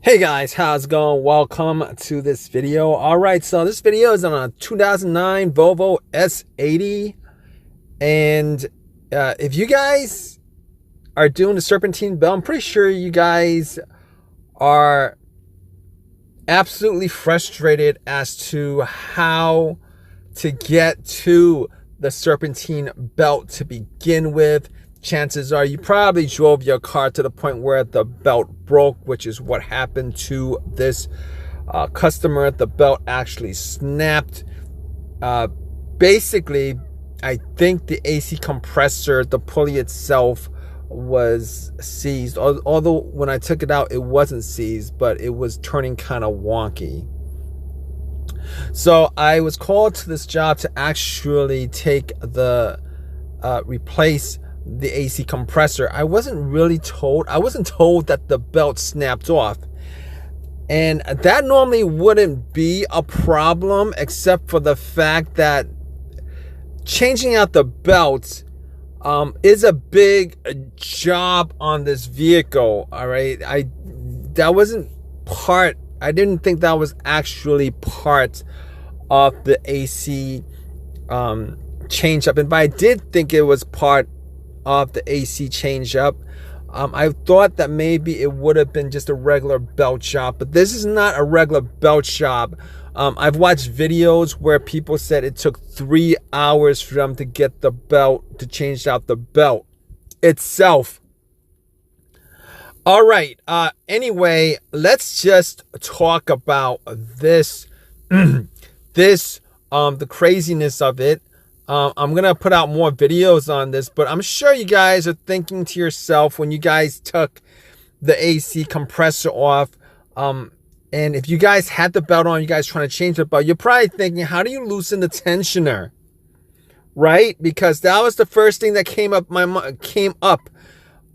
Hey guys, how's it going? Welcome to this video. All right, so this video is on a 2009 Volvo S80. And if you guys are doing the Serpentine belt, I'm pretty sure you guys are absolutely frustrated as to how to get to the Serpentine belt to begin with. Chances are you probably drove your car to the point where the belt broke, which is what happened to this customer. The belt actually snapped. Basically, I think the AC compressor, the pulley itself, was seized. Although when I took it out, it wasn't seized, but it was turning kind of wonky. So I was called to this job to actually take the replace the AC compressor. I wasn't told that the belt snapped off, and that normally wouldn't be a problem, except for the fact that changing out the belt is a big job on this vehicle. All right, I didn't think that was actually part of the AC change up, and but I did think it was part of the AC change up. I thought that maybe it would have been just a regular belt job, but this is not a regular belt job. I've watched videos where people said it took 3 hours for them to get the belt, to change out the belt itself. All right, anyway, let's just talk about this the craziness of it. I'm gonna put out more videos on this, but I'm sure you guys are thinking to yourself when you guys took the AC compressor off, and if you guys had the belt on, you guys trying to change the belt, you're probably thinking, how do you loosen the tensioner, right? Because that was the first thing that came up.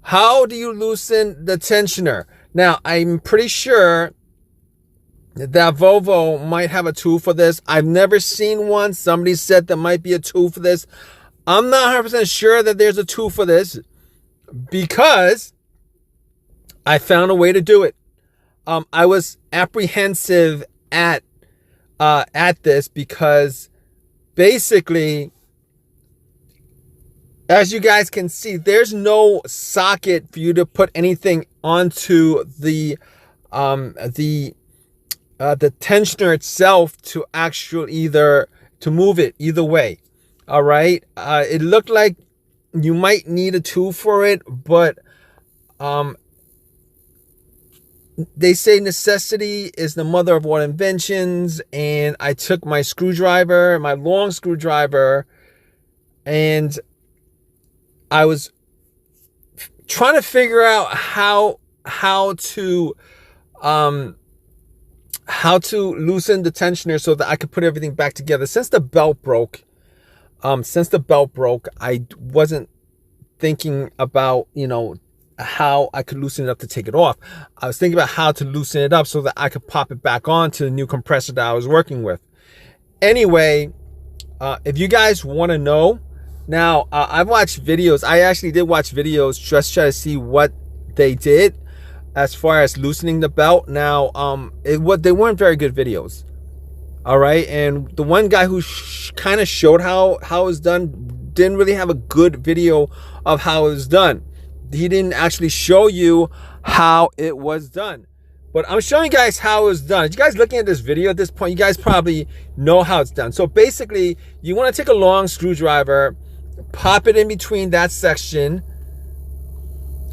How do you loosen the tensioner? Now, I'm pretty sure that Volvo might have a tool for this. I've never seen one. Somebody said there might be a tool for this. I'm not 100% sure that there's a tool for this, because I found a way to do it. I was apprehensive at this because basically, as you guys can see, there's no socket for you to put anything onto the tensioner itself to actually to move it either way. All right, it looked like you might need a tool for it, but they say necessity is the mother of all inventions, and I took my screwdriver, my long screwdriver, and I was trying to figure out how to loosen the tensioner so that I could put everything back together. Since the belt broke, I wasn't thinking about, how I could loosen it up to take it off. I was thinking about how to loosen it up so that I could pop it back on to the new compressor that I was working with. Anyway, if you guys want to know, now I've watched videos. I actually did watch videos just try to see what they did as far as loosening the belt. Now, they weren't very good videos. All right, and the one guy who kind of showed how it was done didn't really have a good video of how it was done. He didn't actually show you how it was done, but I'm showing you guys how it was done. If you guys looking at this video at this point, you guys probably know how it's done. So basically, you want to take a long screwdriver, pop it in between that section.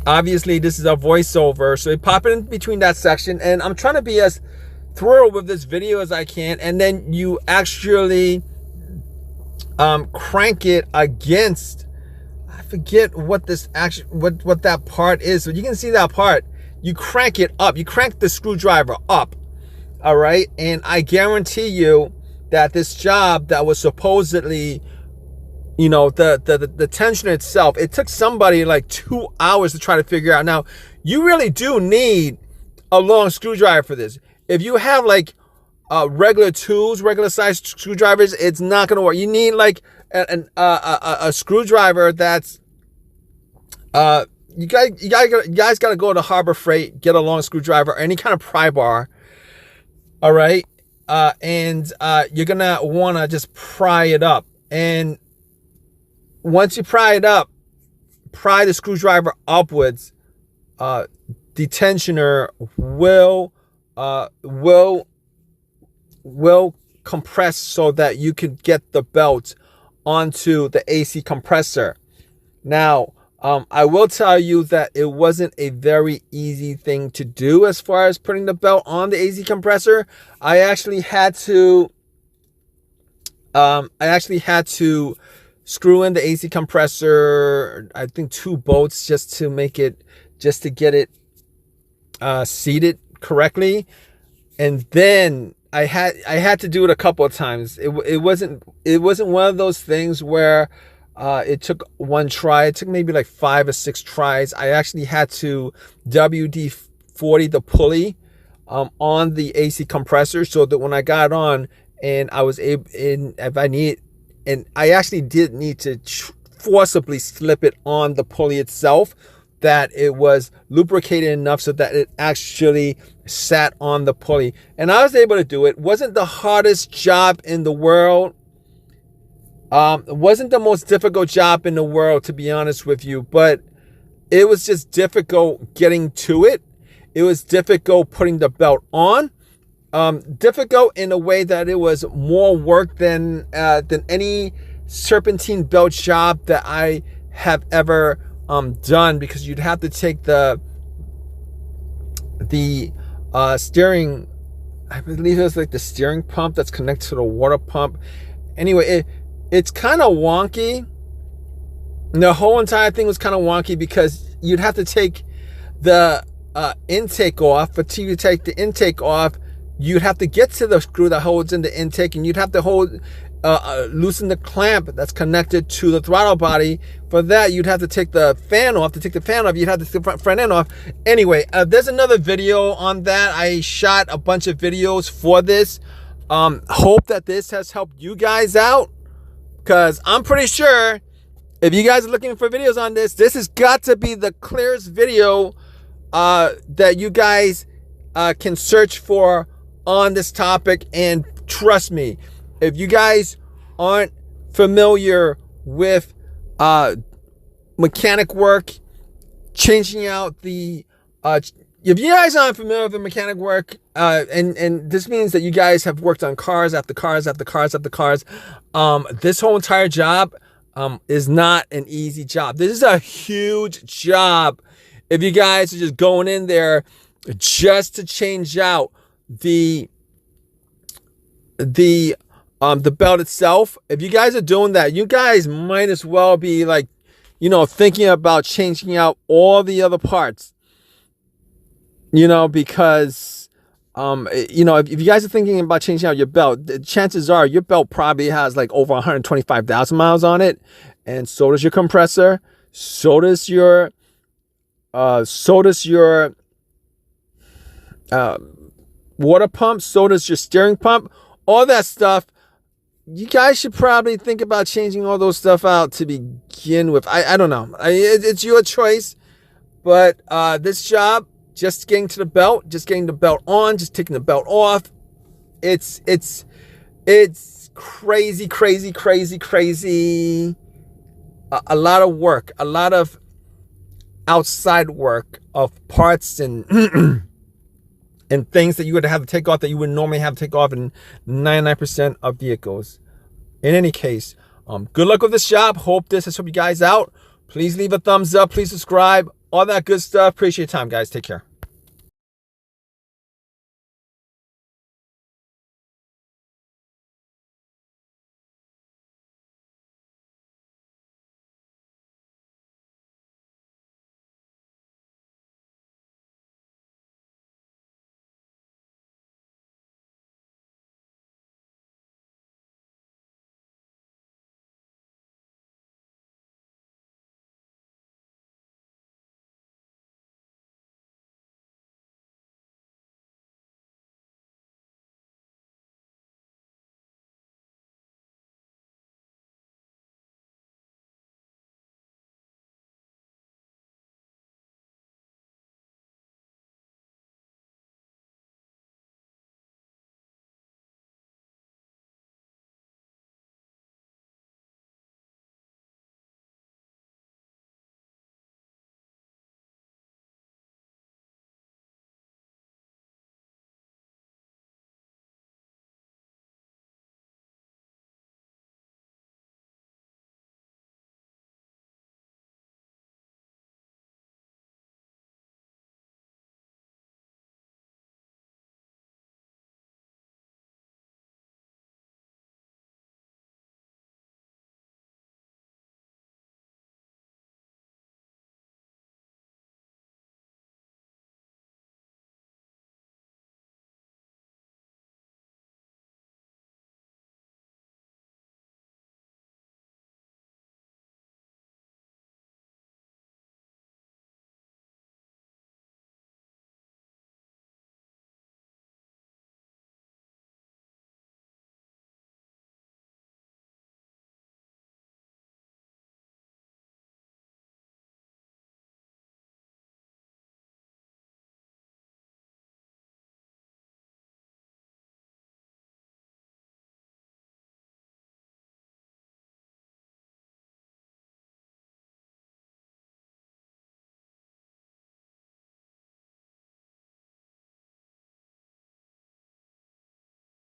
Obviously, this is a voiceover, so you pop it in between that section, and I'm trying to be as thorough with this video as I can, and then you actually crank it against, I forget what this what that part is, but you can see that part. You crank it up, you crank the screwdriver up. All right, and I guarantee you that this job that was supposedly, the tensioner itself, it took somebody like 2 hours to try to figure out. Now, you really do need a long screwdriver for this. If you have like regular tools, regular sized screwdrivers, it's not going to work. You need like a screwdriver that's guys got to go to Harbor Freight, get a long screwdriver or any kind of pry bar. All right. And you're going to want to just pry it up. And once you pry it up, pry the screwdriver upwards, the tensioner will compress so that you can get the belt onto the AC compressor. Now, I will tell you that it wasn't a very easy thing to do as far as putting the belt on the AC compressor. I actually had to screw in the AC compressor, I think 2 bolts just to get it seated correctly. And then I had to do it a couple of times. It wasn't one of those things where it took one try. It took maybe like 5 or 6 tries. I actually had to WD-40 the pulley on the AC compressor so that when I got on and I was able, and I actually did need to forcibly slip it on the pulley itself, that it was lubricated enough so that it actually sat on the pulley. And I was able to do it. It wasn't the hardest job in the world. It wasn't the most difficult job in the world, to be honest with you, but it was just difficult getting to it. It was difficult putting the belt on. Difficult in a way that it was more work than any serpentine belt job that I have ever done, because you'd have to take the steering, I believe it was like the steering pump that's connected to the water pump. Anyway, it's kind of wonky. The whole entire thing was kind of wonky because you'd have to take the intake off. But till you take the intake off, you'd have to get to the screw that holds in the intake, and you'd have to loosen the clamp that's connected to the throttle body. For that, you'd have to take the fan off. To take the fan off, you'd have to take the front end off. Anyway, there's another video on that. I shot a bunch of videos for this. Hope that this has helped you guys out, because I'm pretty sure if you guys are looking for videos on this, this has got to be the clearest video that you guys can search for on this topic. And trust me, if you guys aren't familiar with mechanic work, changing out the if you guys aren't familiar with the mechanic work, and this means that you guys have worked on cars after cars after cars after cars, this whole entire job is not an easy job. This is a huge job. If you guys are just going in there just to change out the belt itself, if you guys are doing that, you guys might as well be like, thinking about changing out all the other parts. Because if you guys are thinking about changing out your belt, the chances are your belt probably has like over 125,000 miles on it, and so does your compressor, so does your water pump, so does your steering pump, all that stuff. You guys should probably think about changing all those stuff out to begin with. I don't know. It's your choice, but this job, just getting to the belt, just getting the belt on, just taking the belt off, it's crazy, crazy, crazy, crazy. A lot of work, a lot of outside work of parts and and things that you would have to take off that you would normally have to take off in 99% of vehicles. In any case, good luck with this job. Hope this has helped you guys out. Please leave a thumbs up. Please subscribe. All that good stuff. Appreciate your time, guys. Take care.